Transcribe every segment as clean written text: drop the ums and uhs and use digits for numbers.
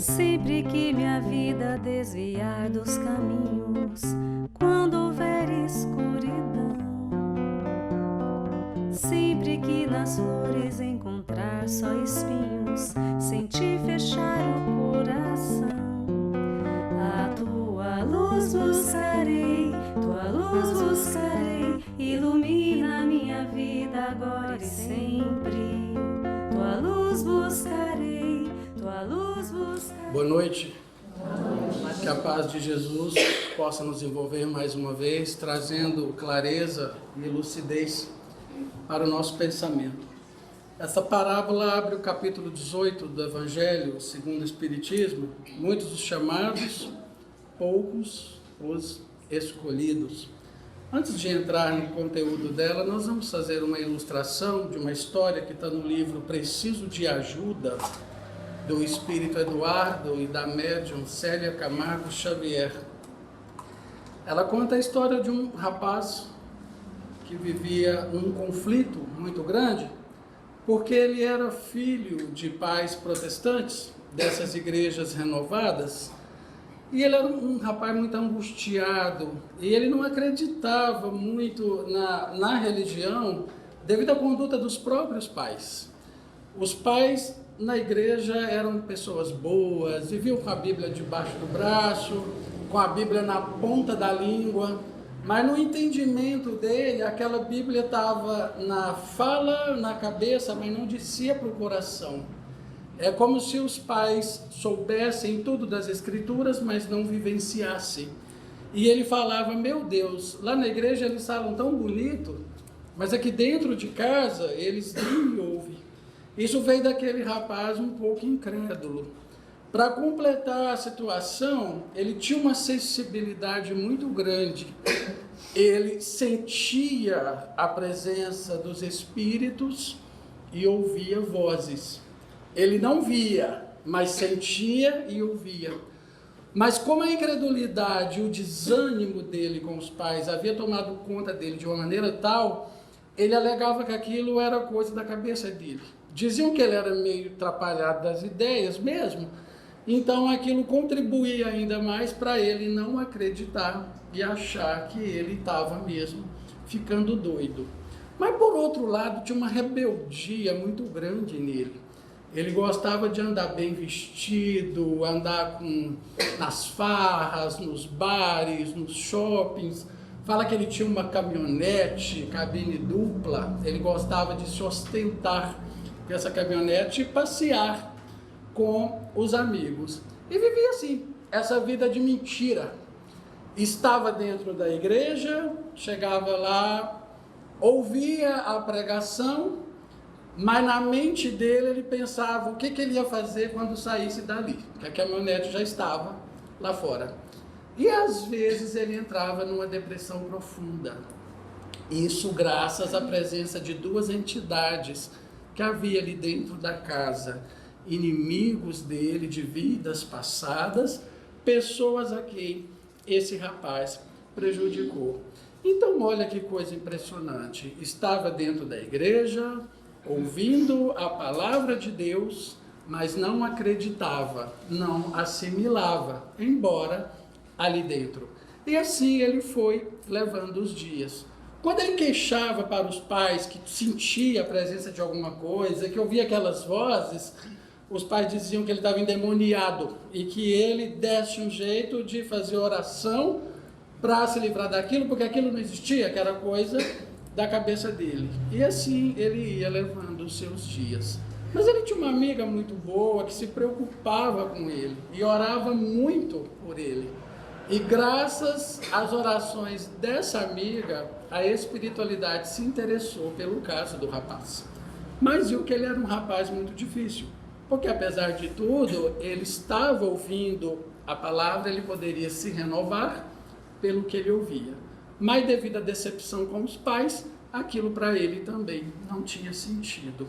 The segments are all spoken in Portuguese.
Sempre que minha vida desviar dos caminhos, quando houver escuridão, sempre que nas flores encontrar só espinhos, sentir fechar o coração, a tua luz buscarei, tua luz buscarei, ilumina minha vida agora e sempre. Tua luz buscarei, tua luz buscarei. Boa noite. Que a paz de Jesus possa nos envolver mais uma vez, trazendo clareza e lucidez para o nosso pensamento. Essa parábola abre o capítulo 18 do Evangelho segundo o Espiritismo. Muitos os chamados, poucos os escolhidos. Antes de entrar no conteúdo dela, nós vamos fazer uma ilustração de uma história que está no livro Preciso de Ajuda, do Espírito Eduardo e da médium Célia Camargo Xavier. Ela conta a história de um rapaz que vivia um conflito muito grande, porque ele era filho de pais protestantes, dessas igrejas renovadas, e ele era um rapaz muito angustiado, e ele não acreditava muito na religião devido à conduta dos próprios pais. Os pais na igreja eram pessoas boas, viviam com a Bíblia debaixo do braço, com a Bíblia na ponta da língua, mas no entendimento dele, aquela Bíblia estava na fala, na cabeça, mas não descia para o coração. É como se os pais soubessem tudo das Escrituras, mas não vivenciassem. E ele falava, meu Deus, lá na igreja eles falam tão bonito, mas aqui dentro de casa eles nem me ouvem. Isso veio daquele rapaz um pouco incrédulo. Para completar a situação, ele tinha uma sensibilidade muito grande. Ele sentia a presença dos espíritos e ouvia vozes. Ele não via, mas sentia e ouvia. Mas como a incredulidade e o desânimo dele com os pais havia tomado conta dele de uma maneira tal, ele alegava que aquilo era coisa da cabeça dele. Diziam que ele era meio atrapalhado das ideias mesmo, então aquilo contribuía ainda mais para ele não acreditar e achar que ele estava mesmo ficando doido. Mas por outro lado, tinha uma rebeldia muito grande nele. Ele gostava de andar bem vestido, andar nas farras, nos bares, nos shoppings. Fala que ele tinha uma caminhonete, cabine dupla. Ele gostava de se ostentar com essa caminhonete e passear com os amigos. E vivia assim, essa vida de mentira. Estava dentro da igreja, chegava lá, ouvia a pregação, mas na mente dele ele pensava o que ele ia fazer quando saísse dali, porque a caminhonete já estava lá fora. E às vezes ele entrava numa depressão profunda. Isso graças à presença de duas entidades que havia ali dentro da casa. Inimigos dele de vidas passadas, pessoas a quem esse rapaz prejudicou. Então olha que coisa impressionante. Estava dentro da igreja, ouvindo a palavra de Deus, mas não acreditava, não assimilava, embora ali dentro. E assim ele foi levando os dias. Quando ele queixava para os pais que sentia a presença de alguma coisa, que ouvia aquelas vozes, os pais diziam que ele estava endemoniado e que ele desse um jeito de fazer oração para se livrar daquilo, porque aquilo não existia, que era coisa da cabeça dele. E assim ele ia levando os seus dias. Mas ele tinha uma amiga muito boa que se preocupava com ele e orava muito por ele. E graças às orações dessa amiga, a espiritualidade se interessou pelo caso do rapaz. Mas viu que ele era um rapaz muito difícil, porque apesar de tudo, ele estava ouvindo a palavra, ele poderia se renovar pelo que ele ouvia. Mas devido à decepção com os pais, aquilo para ele também não tinha sentido.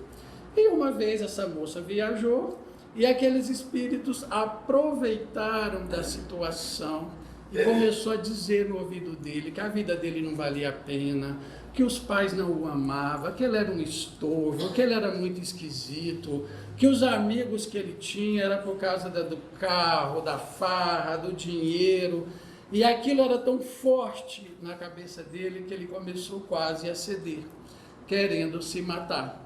E uma vez essa moça viajou e aqueles espíritos aproveitaram da situação e começou a dizer no ouvido dele que a vida dele não valia a pena, que os pais não o amavam, que ele era um estorvo, que ele era muito esquisito, que os amigos que ele tinha era por causa do carro, da farra, do dinheiro, e aquilo era tão forte na cabeça dele que ele começou quase a ceder, querendo se matar.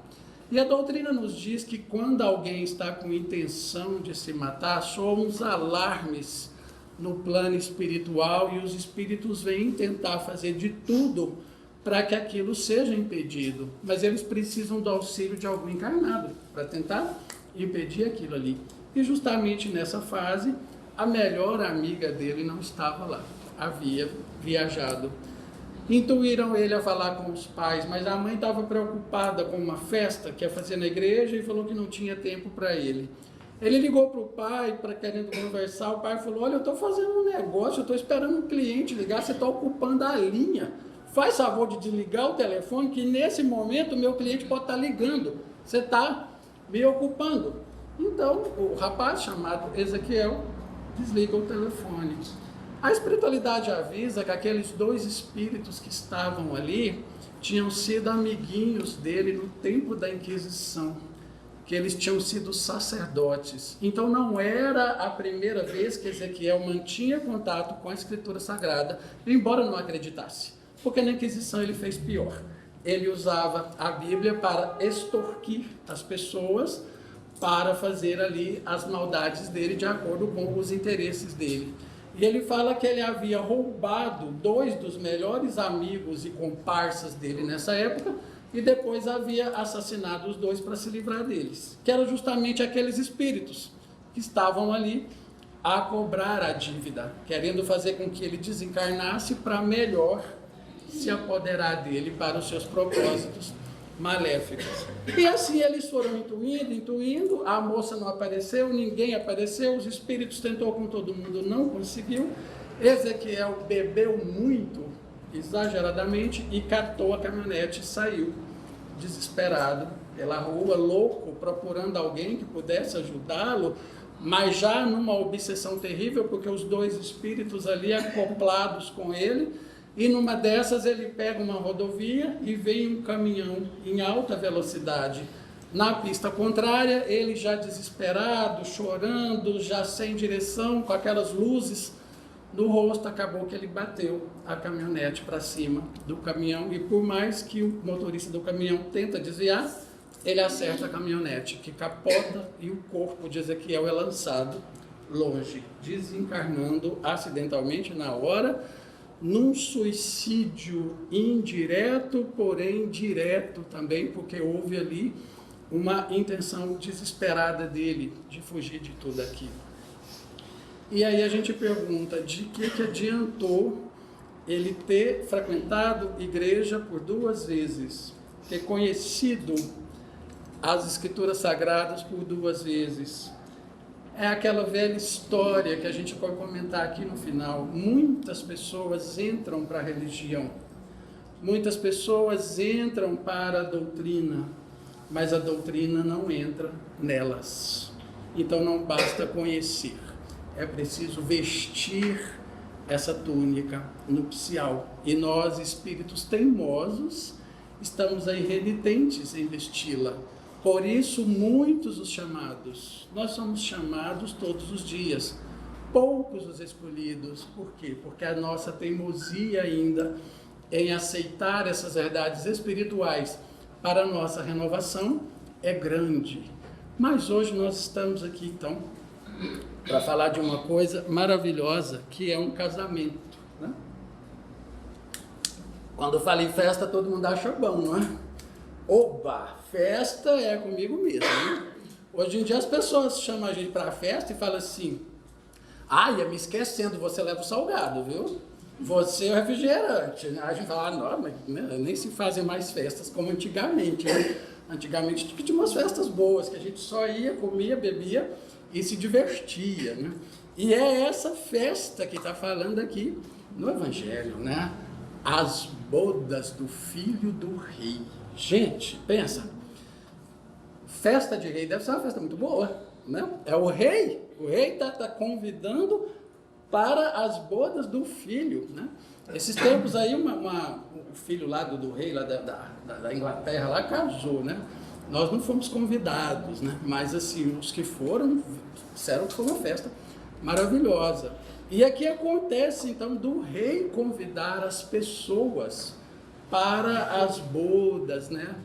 E a doutrina nos diz que quando alguém está com intenção de se matar, soam uns alarmes no plano espiritual e os espíritos vêm tentar fazer de tudo para que aquilo seja impedido. Mas eles precisam do auxílio de algum encarnado para tentar impedir aquilo ali. E justamente nessa fase, a melhor amiga dele não estava lá, havia viajado. Intuíram ele a falar com os pais, mas a mãe estava preocupada com uma festa que ia fazer na igreja e falou que não tinha tempo para ele. Ele ligou para o pai, querendo conversar, o pai falou, olha, eu estou fazendo um negócio, eu estou esperando um cliente ligar, você está ocupando a linha. Faz favor de desligar o telefone, que nesse momento o meu cliente pode estar ligando, você está me ocupando. Então, o rapaz chamado Ezequiel desliga o telefone. A espiritualidade avisa que aqueles dois espíritos que estavam ali tinham sido amiguinhos dele no tempo da Inquisição, que eles tinham sido sacerdotes. Então não era a primeira vez que Ezequiel mantinha contato com a Escritura Sagrada, embora não acreditasse, porque na Inquisição ele fez pior. Ele usava a Bíblia para extorquir as pessoas, para fazer ali as maldades dele de acordo com os interesses dele. E ele fala que ele havia roubado dois dos melhores amigos e comparsas dele nessa época e depois havia assassinado os dois para se livrar deles, que eram justamente aqueles espíritos que estavam ali a cobrar a dívida, querendo fazer com que ele desencarnasse para melhor se apoderar dele para os seus propósitos maléficos. E assim eles foram intuindo, a moça não apareceu, ninguém apareceu, os espíritos tentou com todo mundo, não conseguiu. Ezequiel bebeu muito, exageradamente, e catou a caminhonete e saiu, desesperado, pela rua, louco, procurando alguém que pudesse ajudá-lo, mas já numa obsessão terrível, porque os dois espíritos ali acoplados com ele. E numa dessas ele pega uma rodovia e vem um caminhão em alta velocidade na pista contrária, ele já desesperado, chorando, já sem direção, com aquelas luzes no rosto, acabou que ele bateu a caminhonete para cima do caminhão e por mais que o motorista do caminhão tenta desviar, ele acerta a caminhonete, que capota e o corpo de Ezequiel é lançado longe, desencarnando acidentalmente na hora, num suicídio indireto, porém direto também, porque houve ali uma intenção desesperada dele de fugir de tudo aquilo. E aí a gente pergunta, de que adiantou ele ter frequentado igreja por 2 vezes, ter conhecido as Escrituras Sagradas por 2 vezes? É aquela velha história que a gente pode comentar aqui no final. Muitas pessoas entram para a religião, muitas pessoas entram para a doutrina, mas a doutrina não entra nelas. Então não basta conhecer, é preciso vestir essa túnica nupcial. E nós, espíritos teimosos, estamos aí renitentes em vesti-la. Por isso, muitos os chamados. Nós somos chamados todos os dias. Poucos os escolhidos. Por quê? Porque a nossa teimosia ainda em aceitar essas verdades espirituais para a nossa renovação é grande. Mas hoje nós estamos aqui, então, para falar de uma coisa maravilhosa, que é um casamento, né? Quando fala em festa, todo mundo acha bom, não é? Oba, festa é comigo mesmo, né? Hoje em dia as pessoas chamam a gente para a festa e falam assim, ia me esquecendo, você leva o salgado, viu? Você é o refrigerante. A gente fala, não, mas né, nem se fazem mais festas como antigamente, né? Antigamente tinha umas festas boas, que a gente só ia, comia, bebia e se divertia, né? E é essa festa que está falando aqui no Evangelho, né? As bodas do Filho do Rei. Gente, pensa, festa de rei deve ser uma festa muito boa, né? É o rei está convidando para as bodas do filho, né? Esses tempos aí, o filho lá do rei lá da Inglaterra lá casou, né? Nós não fomos convidados, né? Mas assim, os que foram, disseram que foi uma festa maravilhosa. E aqui acontece então do rei convidar as pessoas para as bodas, né?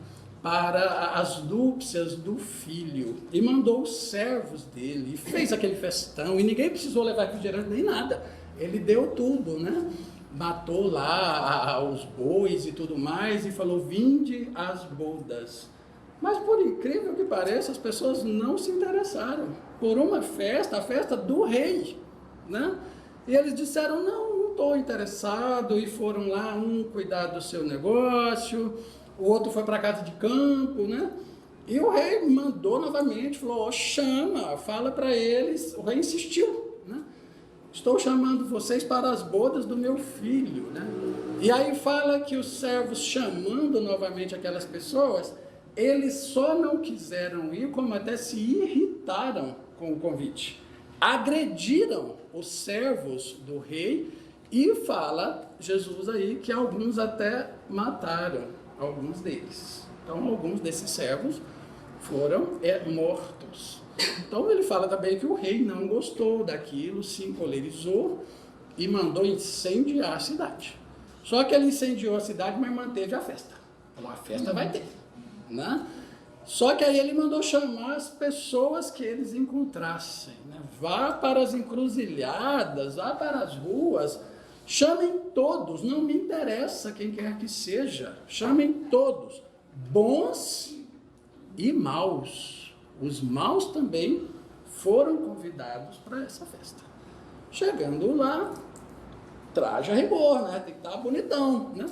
Para as núpcias do filho, e mandou os servos dele, e fez aquele festão, e ninguém precisou levar refrigerante nem nada, ele deu tudo, né? Matou lá os bois e tudo mais, e falou, vinde às bodas. Mas por incrível que pareça, as pessoas não se interessaram por uma festa, a festa do rei, né? E eles disseram, não estou interessado, e foram lá, um cuidar do seu negócio, o outro foi para casa de campo, né? E o rei mandou novamente, falou, chama, fala para eles. O rei insistiu, né? Estou chamando vocês para as bodas do meu filho, né? E aí fala que os servos, chamando novamente aquelas pessoas, eles só não quiseram ir, como até se irritaram com o convite. Agrediram os servos do rei, e fala Jesus aí que alguns até mataram alguns deles. Então, alguns desses servos foram mortos. Então, ele fala também que o rei não gostou daquilo, se encolerizou e mandou incendiar a cidade. Só que ele incendiou a cidade, mas manteve a festa. Então, a festa vai ter, né? Só que aí ele mandou chamar as pessoas que eles encontrassem, né? Vá para as encruzilhadas, vá para as ruas, chamem todos, não me interessa quem quer que seja, chamem todos, bons e maus. Os maus também foram convidados para essa festa. Chegando lá, traje a rigor, né? Tem que estar bonitão, né?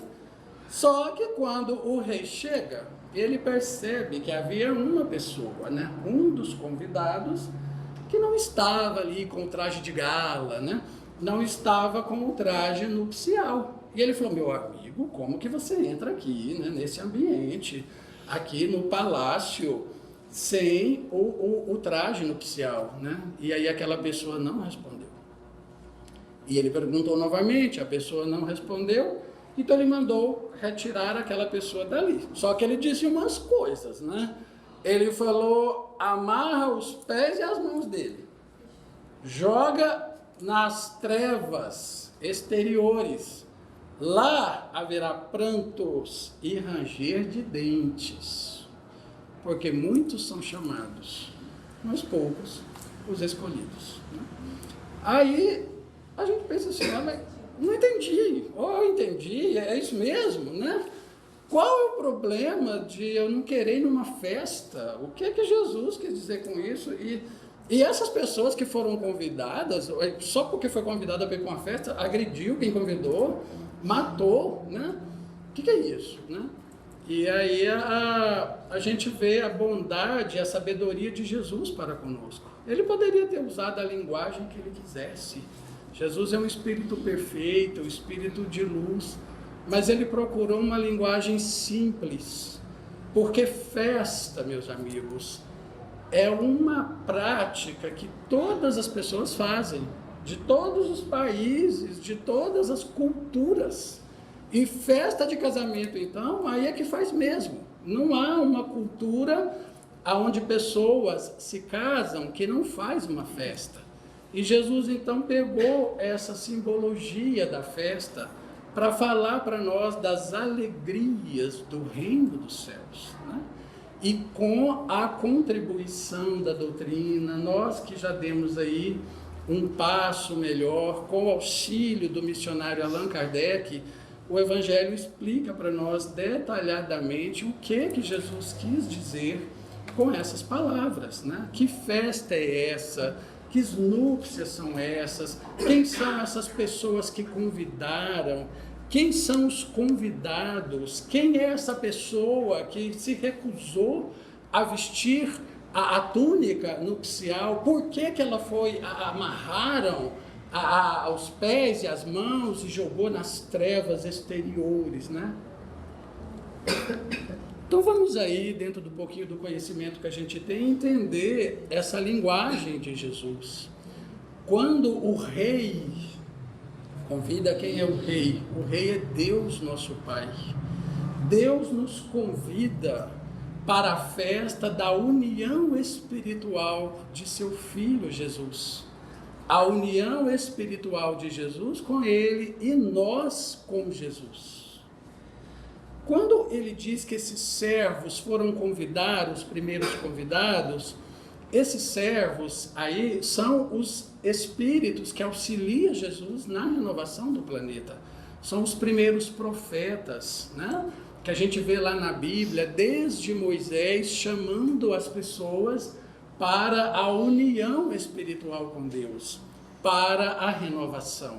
Só que quando o rei chega, ele percebe que havia uma pessoa, né? Um dos convidados que não estava ali com o traje de gala, né? Não estava com o traje nupcial. E ele falou, meu amigo, como que você entra aqui, né, nesse ambiente, aqui no palácio, sem o traje nupcial, né? E aí aquela pessoa não respondeu. E ele perguntou novamente, a pessoa não respondeu, então ele mandou retirar aquela pessoa dali. Só que ele disse umas coisas, né? Ele falou, amarra os pés e as mãos dele, joga nas trevas exteriores, lá haverá prantos e ranger de dentes, porque muitos são chamados, mas poucos os escolhidos, né? Aí a gente pensa assim, mas não entendi, entendi, é isso mesmo, né? Qual é o problema de eu não querer ir numa festa? O que é que Jesus quis dizer com isso? E essas pessoas que foram convidadas, só porque foi convidada para ir para uma festa, agrediu quem convidou, matou, né? O que é isso, né? E aí a gente vê a bondade e a sabedoria de Jesus para conosco. Ele poderia ter usado a linguagem que ele quisesse. Jesus é um espírito perfeito, um espírito de luz, mas ele procurou uma linguagem simples, porque festa, meus amigos, é uma prática que todas as pessoas fazem, de todos os países, de todas as culturas. E festa de casamento, então, aí é que faz mesmo. Não há uma cultura onde pessoas se casam que não faz uma festa. E Jesus, então, pegou essa simbologia da festa para falar para nós das alegrias do reino dos céus, né? E com a contribuição da doutrina, nós que já demos aí um passo melhor, com o auxílio do missionário Allan Kardec, o Evangelho explica para nós detalhadamente o que Jesus quis dizer com essas palavras, né? Que festa é essa? Que núpcias são essas? Quem são essas pessoas que convidaram? Quem são os convidados? Quem é essa pessoa que se recusou a vestir a túnica nupcial? Por que ela foi, amarraram aos pés e as mãos e jogou nas trevas exteriores, né? Então vamos aí, dentro do pouquinho do conhecimento que a gente tem, entender essa linguagem de Jesus. Quando o rei convida, quem é o rei? O rei é Deus, nosso Pai. Deus nos convida para a festa da união espiritual de seu Filho Jesus. A união espiritual de Jesus com Ele e nós com Jesus. Quando ele diz que esses servos foram convidar, os primeiros convidados, esses servos aí são os espíritos que auxiliam Jesus na renovação do planeta. São os primeiros profetas, né? Que a gente vê lá na Bíblia, desde Moisés, chamando as pessoas para a união espiritual com Deus, para a renovação.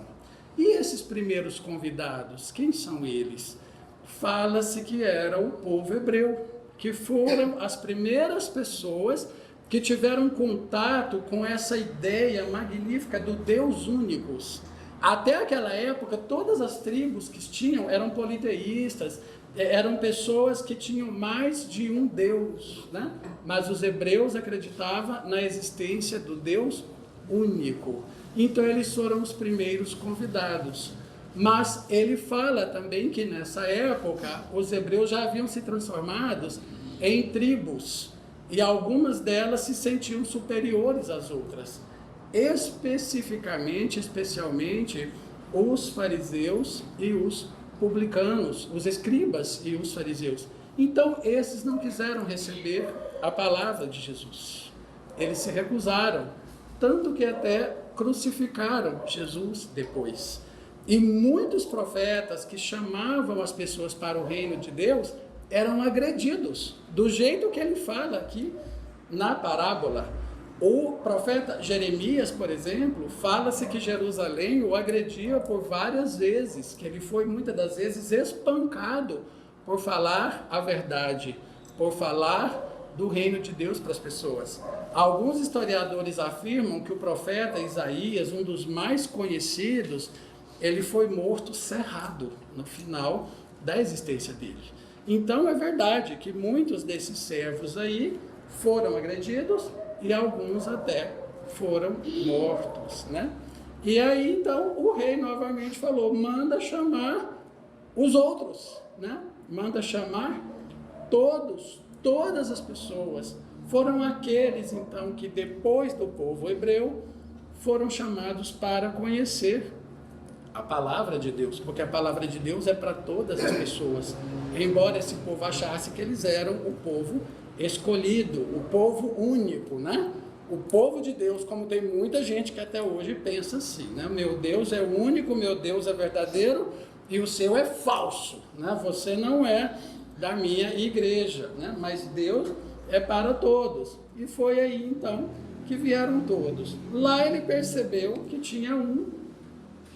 E esses primeiros convidados, quem são eles? Fala-se que era o povo hebreu, que foram as primeiras pessoas que tiveram contato com essa ideia magnífica do Deus únicos. Até aquela época, todas as tribos que tinham eram politeístas, eram pessoas que tinham mais de um Deus, né? Mas os hebreus acreditavam na existência do Deus único. Então eles foram os primeiros convidados. Mas ele fala também que nessa época os hebreus já haviam se transformado em tribos e algumas delas se sentiam superiores às outras. Especialmente os fariseus e os publicanos, os escribas e os fariseus. Então, esses não quiseram receber a palavra de Jesus. Eles se recusaram, tanto que até crucificaram Jesus depois. E muitos profetas que chamavam as pessoas para o reino de Deus eram agredidos, do jeito que ele fala aqui na parábola. O profeta Jeremias, por exemplo, fala-se que Jerusalém o agredia por várias vezes, que ele foi muitas das vezes espancado por falar a verdade, por falar do reino de Deus para as pessoas. Alguns historiadores afirmam que o profeta Isaías, um dos mais conhecidos, ele foi morto cerrado no final da existência dele. Então é verdade que muitos desses servos aí foram agredidos e alguns até foram mortos, né? E aí então o rei novamente falou, manda chamar os outros, né? Manda chamar todas as pessoas. Foram aqueles então que depois do povo hebreu foram chamados para conhecer a palavra de Deus, porque a palavra de Deus é para todas as pessoas, embora esse povo achasse que eles eram o povo escolhido, o povo único, né? O povo de Deus, como tem muita gente que até hoje pensa assim, né? Meu Deus é único, meu Deus é verdadeiro e o seu é falso, né? Você não é da minha igreja, né? Mas Deus é para todos. E foi aí então que vieram todos. Lá ele percebeu que tinha um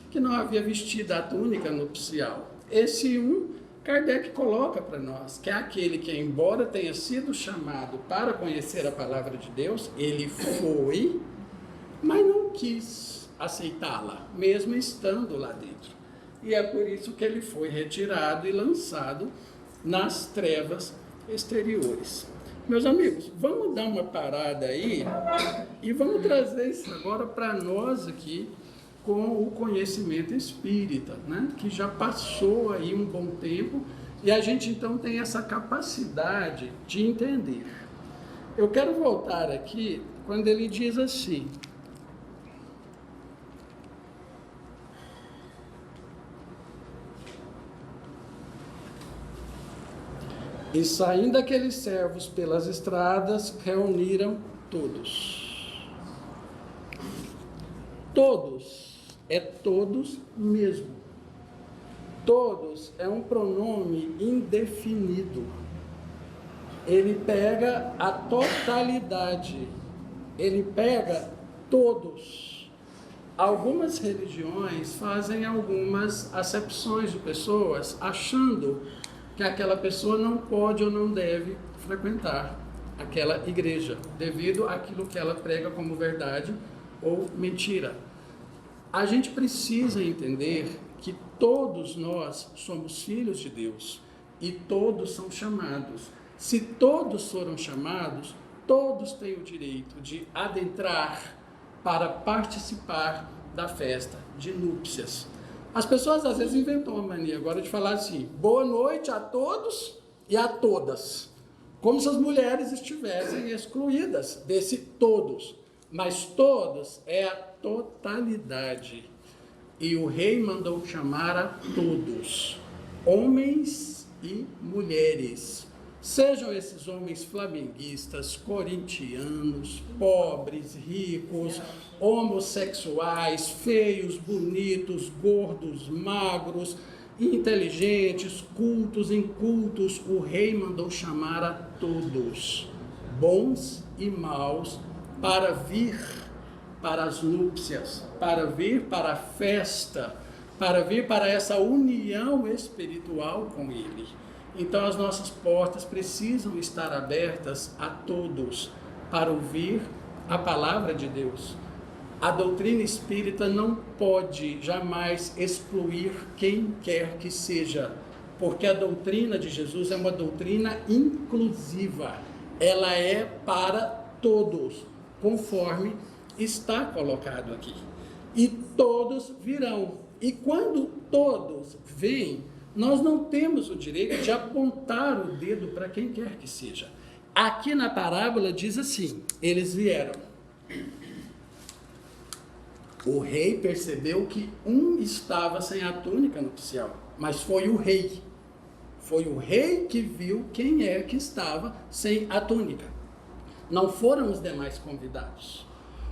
que não havia vestido a túnica nupcial. Esse um, Kardec coloca para nós, que é aquele que, embora tenha sido chamado para conhecer a palavra de Deus, ele foi, mas não quis aceitá-la, mesmo estando lá dentro. E é por isso que ele foi retirado e lançado nas trevas exteriores. Meus amigos, vamos dar uma parada aí e vamos trazer isso agora para nós aqui, com o conhecimento espírita, né? Que já passou aí um bom tempo e a gente então tem essa capacidade de entender. Eu quero voltar aqui quando ele diz assim: e saindo aqueles servos pelas estradas, reuniram todos. Todos. É todos mesmo. Todos é um pronome indefinido. Ele pega a totalidade. Ele pega todos. Algumas religiões fazem algumas acepções de pessoas, achando que aquela pessoa não pode ou não deve frequentar aquela igreja, devido àquilo que ela prega como verdade ou mentira. A gente precisa entender que todos nós somos filhos de Deus e todos são chamados. Se todos foram chamados, todos têm o direito de adentrar para participar da festa de núpcias. As pessoas às vezes inventam uma mania agora de falar assim: boa noite a todos e a todas, como se as mulheres estivessem excluídas desse todos, mas todos é a totalidade. E o rei mandou chamar a todos, homens e mulheres, sejam esses homens flamenguistas, corintianos, pobres, ricos, homossexuais, feios, bonitos, gordos, magros, inteligentes, cultos, incultos. O rei mandou chamar a todos, bons e maus, para vir para as núpcias, para vir para a festa, para vir para essa união espiritual com Ele. Então as nossas portas precisam estar abertas a todos para ouvir a palavra de Deus. A doutrina espírita não pode jamais excluir quem quer que seja, porque a doutrina de Jesus é uma doutrina inclusiva. Ela é para todos, conforme está colocado aqui. E todos virão. E quando todos vêm, nós não temos o direito de apontar o dedo para quem quer que seja. Aqui na parábola diz assim: eles vieram. O rei percebeu que um estava sem a túnica nupcial, mas foi o rei. Foi o rei que viu quem é que estava sem a túnica. Não foram os demais convidados.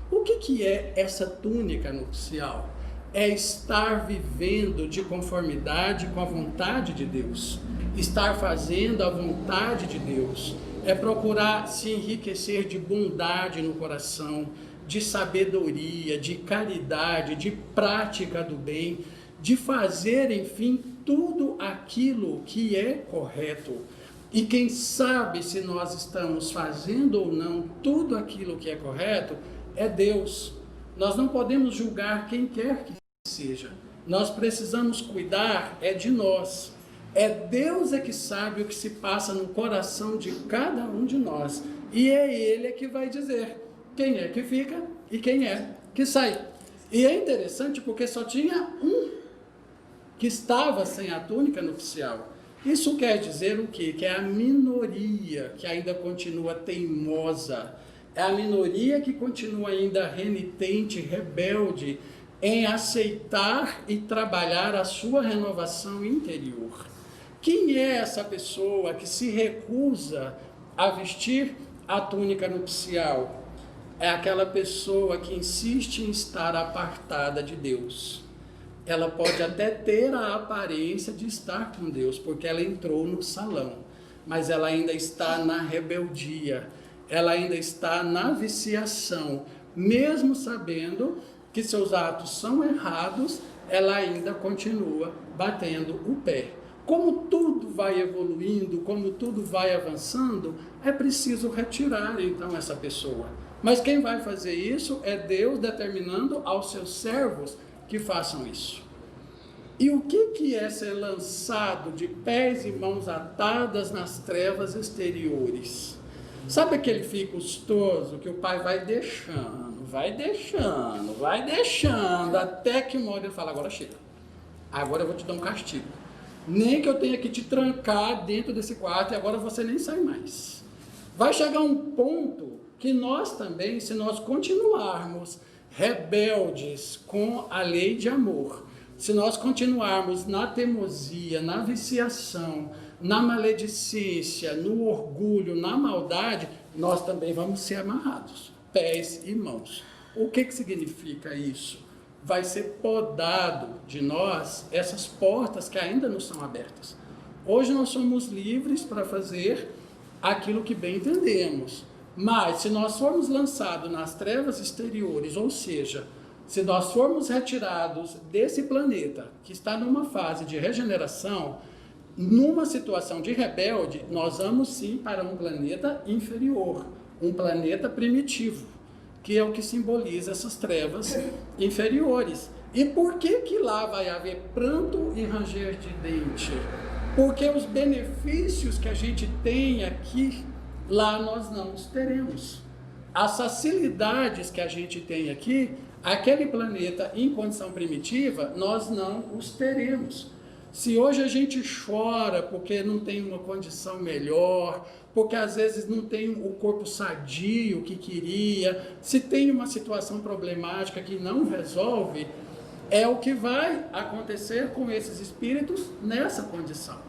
O que é essa túnica nupcial? É estar vivendo de conformidade com a vontade de Deus, estar fazendo a vontade de Deus, é procurar se enriquecer de bondade no coração, de sabedoria, de caridade, de prática do bem, de fazer, enfim, tudo aquilo que é correto. E quem sabe se nós estamos fazendo ou não tudo aquilo que é correto é Deus. Nós não podemos julgar quem quer que seja. Nós precisamos cuidar de nós. É Deus que sabe o que se passa no coração de cada um de nós. E é Ele que vai dizer quem é que fica e quem é que sai. E é interessante porque só tinha um que estava sem a túnica nupcial. Isso quer dizer o quê? Que é a minoria que ainda continua teimosa. É a minoria que continua ainda renitente, rebelde, em aceitar e trabalhar a sua renovação interior. Quem é essa pessoa que se recusa a vestir a túnica nupcial? É aquela pessoa que insiste em estar apartada de Deus. Ela pode até ter a aparência de estar com Deus, porque ela entrou no salão, mas ela ainda está na rebeldia, ela ainda está na viciação, mesmo sabendo que seus atos são errados, ela ainda continua batendo o pé. Como tudo vai evoluindo, como tudo vai avançando, é preciso retirar então essa pessoa. Mas quem vai fazer isso é Deus determinando aos seus servos que façam isso. E o que é ser lançado de pés e mãos atadas nas trevas exteriores? Sabe aquele fio custoso que o pai vai deixando, até que uma hora ele fala: agora chega, agora eu vou te dar um castigo. Nem que eu tenha que te trancar dentro desse quarto e agora você nem sai mais. Vai chegar um ponto que nós também, se nós continuarmos rebeldes com a lei de amor, se nós continuarmos na teimosia, na viciação, na maledicência, no orgulho, na maldade, nós também vamos ser amarrados, pés e mãos. O que significa isso? Vai ser podado de nós essas portas que ainda não são abertas. Hoje nós somos livres para fazer aquilo que bem entendemos, mas se nós formos lançados nas trevas exteriores, ou seja, se nós formos retirados desse planeta, que está numa fase de regeneração, numa situação de rebelde, nós vamos sim para um planeta inferior, um planeta primitivo, que é o que simboliza essas trevas inferiores. E por que lá vai haver pranto e ranger de dente? Porque os benefícios que a gente tem aqui, lá nós não os teremos. as facilidades que a gente tem aqui, aquele planeta em condição primitiva, nós não os teremos. Se hoje a gente chora porque não tem uma condição melhor, porque às vezes não tem o corpo sadio que queria, se tem uma situação problemática que não resolve, é o que vai acontecer com esses espíritos nessa condição.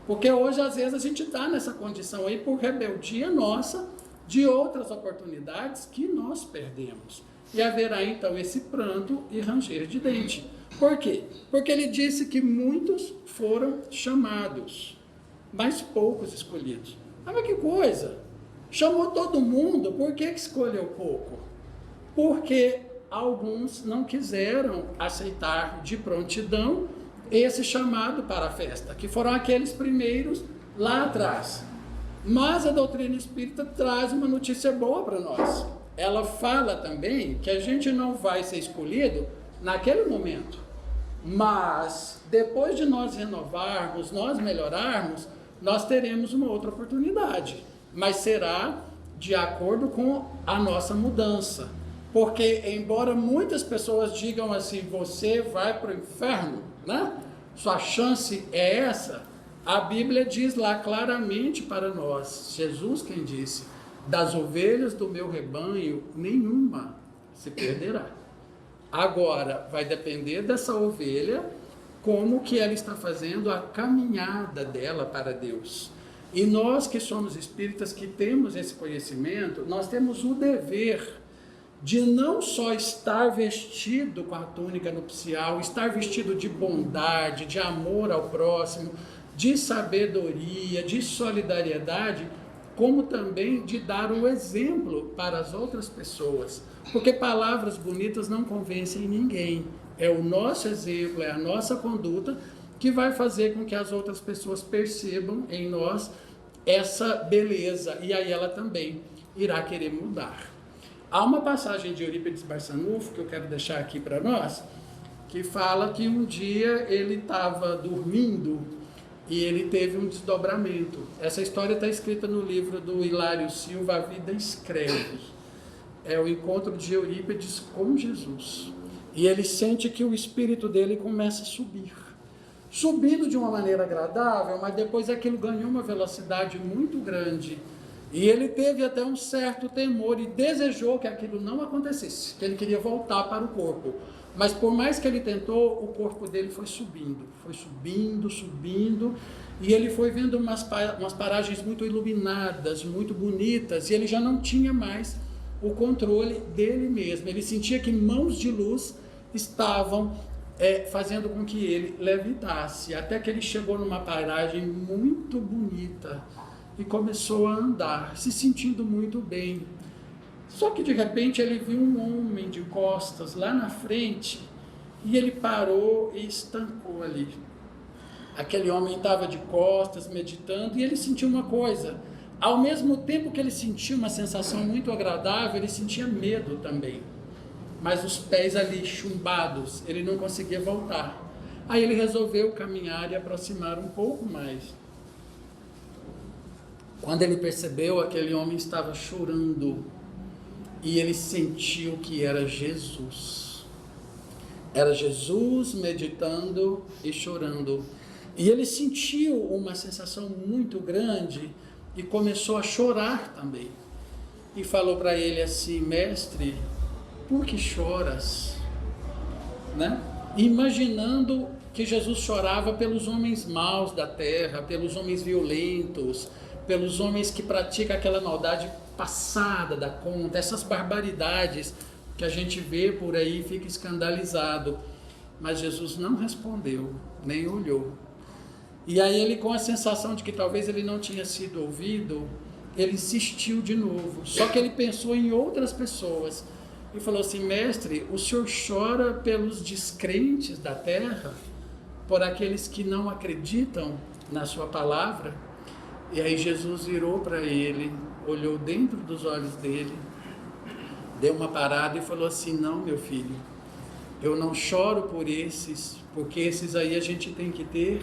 Porque hoje às vezes a gente está nessa condição aí por rebeldia nossa, de outras oportunidades que nós perdemos. E haverá então esse pranto e ranger de dente. Por quê? Porque ele disse que muitos foram chamados, mas poucos escolhidos. Mas que coisa! Chamou todo mundo, por que escolheu pouco? Porque alguns não quiseram aceitar de prontidão esse chamado para a festa, que foram aqueles primeiros lá atrás. Mas a doutrina espírita traz uma notícia boa para nós. Ela fala também que a gente não vai ser escolhido naquele momento, mas depois de nós renovarmos, nós melhorarmos, nós teremos uma outra oportunidade, mas será de acordo com a nossa mudança, porque embora muitas pessoas digam assim, você vai para o inferno, né? Sua chance é essa, a Bíblia diz lá claramente para nós, Jesus quem disse, das ovelhas do meu rebanho, nenhuma se perderá. Agora, vai depender dessa ovelha, como que ela está fazendo a caminhada dela para Deus. E nós que somos espíritas, que temos esse conhecimento, nós temos o dever de não só estar vestido com a túnica nupcial, estar vestido de bondade, de amor ao próximo, de sabedoria, de solidariedade, como também de dar o exemplo para as outras pessoas. Porque palavras bonitas não convencem ninguém. É o nosso exemplo, é a nossa conduta que vai fazer com que as outras pessoas percebam em nós essa beleza. E aí ela também irá querer mudar. Há uma passagem de Eurípides Barçanufo, que eu quero deixar aqui para nós, que fala que um dia ele estava dormindo e ele teve um desdobramento. Essa história está escrita no livro do Hilário Silva, A Vida Escreve. É o encontro de Eurípides com Jesus. E ele sente que o espírito dele começa a subir. Subindo de uma maneira agradável, mas depois aquilo ganhou uma velocidade muito grande. E ele teve até um certo temor e desejou que aquilo não acontecesse, que ele queria voltar para o corpo. Mas por mais que ele tentou, o corpo dele foi subindo, subindo, e ele foi vendo umas paragens muito iluminadas, muito bonitas, e ele já não tinha mais o controle dele mesmo. Ele sentia que mãos de luz estavam fazendo com que ele levitasse, até que ele chegou numa paragem muito bonita e começou a andar, se sentindo muito bem. Só que de repente ele viu um homem de costas lá na frente e ele parou e estancou ali. Aquele homem estava de costas, meditando, e ele sentiu uma coisa. Ao mesmo tempo que ele sentia uma sensação muito agradável, ele sentia medo também. Mas os pés ali chumbados, ele não conseguia voltar. Aí ele resolveu caminhar e aproximar um pouco mais. Quando ele percebeu, aquele homem estava chorando. E ele sentiu que era Jesus. Era Jesus meditando e chorando. E ele sentiu uma sensação muito grande e começou a chorar também. E falou para ele assim, mestre, por que choras? Né? Imaginando que Jesus chorava pelos homens maus da terra, pelos homens violentos, pelos homens que praticam aquela maldade passada da conta, essas barbaridades que a gente vê por aí e fica escandalizado. Mas Jesus não respondeu, nem olhou. E aí ele, com a sensação de que talvez ele não tinha sido ouvido, ele insistiu de novo. Só que ele pensou em outras pessoas e falou assim, mestre, o senhor chora pelos descrentes da terra, por aqueles que não acreditam na sua palavra? E aí Jesus virou para ele, olhou dentro dos olhos dele, deu uma parada e falou assim, não, meu filho, eu não choro por esses, porque esses aí a gente tem que ter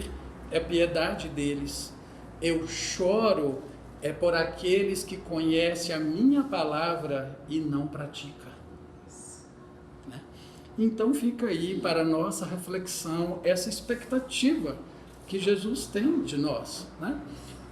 piedade deles. Eu choro é por aqueles que conhecem a minha palavra e não praticam. Né? Então fica aí para a nossa reflexão essa expectativa que Jesus tem de nós. Né?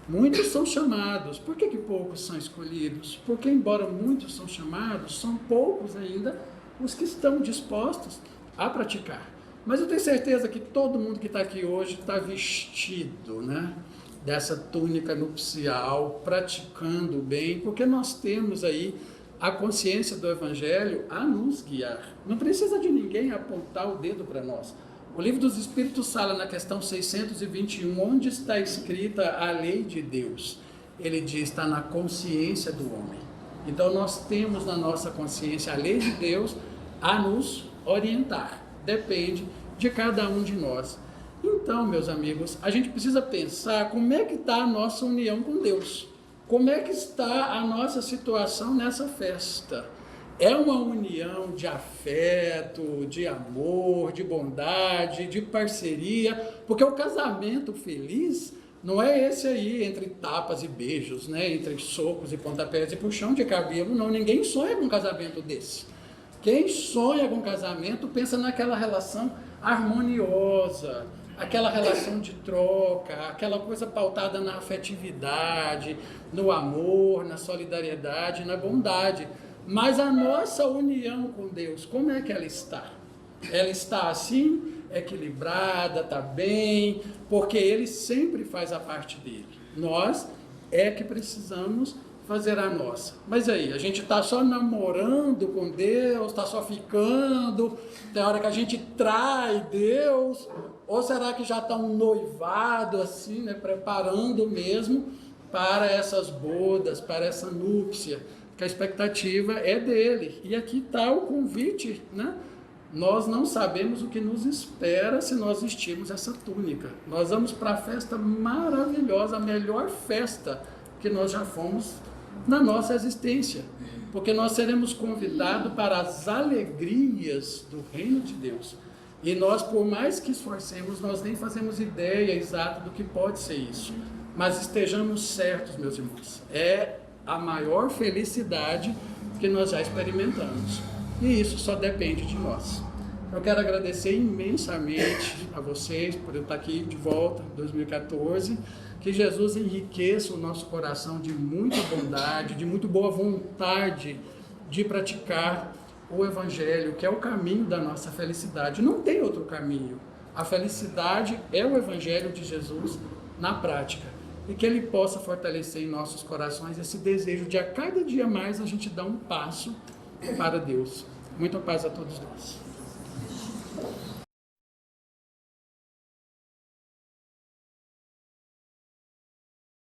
Muitos são chamados. Por que poucos são escolhidos? Porque embora muitos são chamados, são poucos ainda os que estão dispostos a praticar. Mas eu tenho certeza que todo mundo que está aqui hoje está vestido, né, dessa túnica nupcial, praticando o bem, porque nós temos aí a consciência do Evangelho a nos guiar. Não precisa de ninguém apontar o dedo para nós. O Livro dos Espíritos fala na questão 621, onde está escrita a lei de Deus. Ele diz, está na consciência do homem. Então nós temos na nossa consciência a lei de Deus a nos orientar. Depende de cada um de nós. Então, meus amigos, a gente precisa pensar como é que está a nossa união com Deus. Como é que está a nossa situação nessa festa? É uma união de afeto, de amor, de bondade, de parceria, porque o casamento feliz não é esse aí, entre tapas e beijos, né? Entre socos e pontapés e puxão de cabelo, não. Ninguém sonha com um casamento desse. Quem sonha com casamento pensa naquela relação harmoniosa, aquela relação de troca, aquela coisa pautada na afetividade, no amor, na solidariedade, na bondade. Mas a nossa união com Deus, como é que ela está? Ela está assim, equilibrada, está bem, porque Ele sempre faz a parte dele. Nós é que precisamos fazer a nossa. Mas aí, a gente está só namorando com Deus, está só ficando, tem hora que a gente trai Deus, ou será que já está um noivado assim, né, preparando mesmo para essas bodas, para essa núpcia, que a expectativa é dele. E aqui está o convite, né? Nós não sabemos o que nos espera se nós vestirmos essa túnica. Nós vamos para a festa maravilhosa, a melhor festa que nós já fomos na nossa existência, porque nós seremos convidados para as alegrias do reino de Deus. E nós, por mais que esforcemos, nós nem fazemos ideia exata do que pode ser isso. Mas estejamos certos, meus irmãos, é a maior felicidade que nós já experimentamos. E isso só depende de nós. Eu quero agradecer imensamente a vocês por eu estar aqui de volta em 2014. Que Jesus enriqueça o nosso coração de muita bondade, de muito boa vontade de praticar o Evangelho, que é o caminho da nossa felicidade. Não tem outro caminho. A felicidade é o Evangelho de Jesus na prática. E que Ele possa fortalecer em nossos corações esse desejo de a cada dia mais a gente dar um passo para Deus. Muita paz a todos nós.